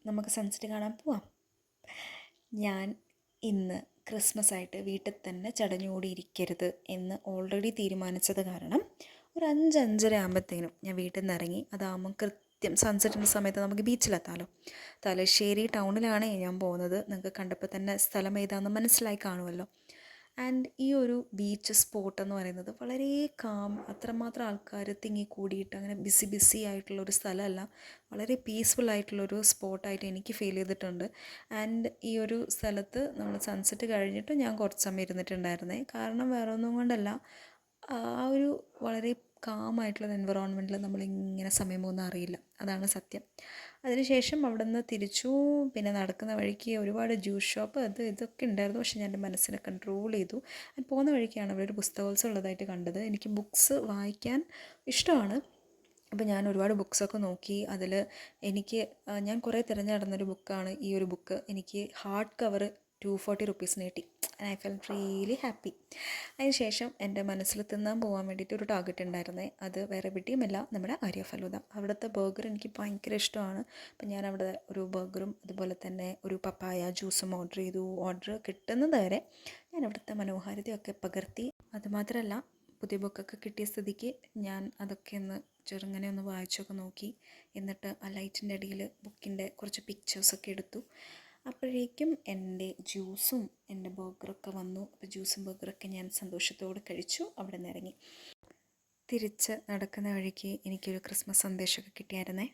നമുക്ക് സൺസെറ്റ് കാണാൻ പോവാം. ഞാൻ ഇന്ന് ക്രിസ്മസ് ആയിട്ട് വീട്ടിൽ തന്നെ ചടഞ്ഞുകൂടിയിരിക്കരുത് എന്ന് ഓൾറെഡി തീരുമാനിച്ചത് കാരണം ഒരു 5-5:30 ആകുമ്പോഴത്തേനും ഞാൻ വീട്ടിൽ നിന്ന് ഇറങ്ങി. അതാകുമ്പം കൃത്യം സൺസെറ്റിൻ്റെ സമയത്ത് നമുക്ക് ബീച്ചിലെത്താമല്ലോ. തലശ്ശേരി ടൗണിലാണ് ഞാൻ പോകുന്നത്. നിങ്ങൾക്ക് കണ്ടപ്പോൾ തന്നെ സ്ഥലം ഏതാണെന്ന് മനസ്സിലായി കാണുമല്ലോ. ആൻഡ് ഈ ഒരു ബീച്ച് സ്പോട്ട് എന്ന് പറയുന്നത് വളരെ അത്രമാത്രം ആൾക്കാർ തിങ്ങി കൂടിയിട്ട് അങ്ങനെ ബിസി ആയിട്ടുള്ളൊരു സ്ഥലമല്ല. വളരെ പീസ്ഫുൾ ആയിട്ടുള്ളൊരു സ്പോട്ടായിട്ട് എനിക്ക് ഫീൽ ചെയ്തിട്ടുണ്ട്. ആൻഡ് ഈ ഒരു സ്ഥലത്ത് നമ്മൾ സൺസെറ്റ് കഴിഞ്ഞിട്ട് ഞാൻ കുറച്ച് സമയം ഇരുന്നിട്ടുണ്ടായിരുന്നേ. കാരണം വേറെ ഒന്നും കൊണ്ടല്ല, ആ ഒരു വളരെ കാമായിട്ടുള്ള എൻവറോൺമെൻറ്റിൽ നമ്മളിങ്ങനെ സമയം പോകുന്ന അറിയില്ല. അതാണ് സത്യം. അതിനുശേഷം അവിടെ നിന്ന് തിരിച്ചു. പിന്നെ നടക്കുന്ന വഴിക്ക് ഒരുപാട് ജ്യൂസ് ഷോപ്പ് ഇതൊക്കെ ഉണ്ടായിരുന്നു. പക്ഷേ ഞാൻ എൻ്റെ മനസ്സിനെ കൺട്രോൾ ചെയ്തു. പോകുന്ന വഴിക്കാണ് അവിടെ ഒരു പുസ്തകോത്സവം ഉള്ളതായിട്ട് കണ്ടത്. എനിക്ക് ബുക്സ് വായിക്കാൻ ഇഷ്ടമാണ്. അപ്പോൾ ഞാൻ ഒരുപാട് ബുക്സൊക്കെ നോക്കി. അതിൽ ഞാൻ കുറേ തിരഞ്ഞു നടന്നൊരു ബുക്കാണ് ഈ ഒരു ബുക്ക്. എനിക്ക് ഹാർഡ് കവർ 240 റുപ്പീസിന് കിട്ടി. I felt really happy. അതിനുശേഷം എൻ്റെ മനസ്സിൽ തിന്നാൻ പോകാൻ വേണ്ടിയിട്ട് ഒരു ടാർഗറ്റ് ഉണ്ടായിരുന്നേ. അത് വേറെ എവിടെയുമല്ല, നമ്മുടെ ആര്യ ഫലൂദ. അവിടുത്തെ ബർഗർ എനിക്ക് ഭയങ്കര ഇഷ്ടമാണ്. അപ്പം ഞാൻ അവിടെ ഒരു ബർഗറും അതുപോലെ തന്നെ ഒരു പപ്പായ ജ്യൂസും ഓർഡർ ചെയ്തു. ഓർഡർ കിട്ടുന്നത് വരെ ഞാൻ അവിടുത്തെ മനോഹാരിതയൊക്കെ പകർത്തി. അതുമാത്രമല്ല, പുതിയ ബുക്കൊക്കെ കിട്ടിയ സ്ഥിതിക്ക് ഞാൻ അതൊക്കെ ചെറുങ്ങനെ ഒന്ന് വായിച്ചൊക്കെ നോക്കി. എന്നിട്ട് ആ ലൈറ്റിൻ്റെ അടിയിൽ ബുക്കിൻ്റെ കുറച്ച് പിക്ചേഴ്സൊക്കെ എടുത്തു. അപ്പോഴേക്കും എൻ്റെ ജ്യൂസും എൻ്റെ ബർഗറൊക്കെ വന്നു. അപ്പോൾ ജ്യൂസും ബർഗറൊക്കെ ഞാൻ സന്തോഷത്തോടെ കഴിച്ചു. അവിടെ നിന്ന് ഇറങ്ങി. തിരിച്ച് നടക്കുന്ന വഴിക്ക് എനിക്കൊരു ക്രിസ്മസ് സന്ദേശമൊക്കെ കിട്ടിയായിരുന്നേ.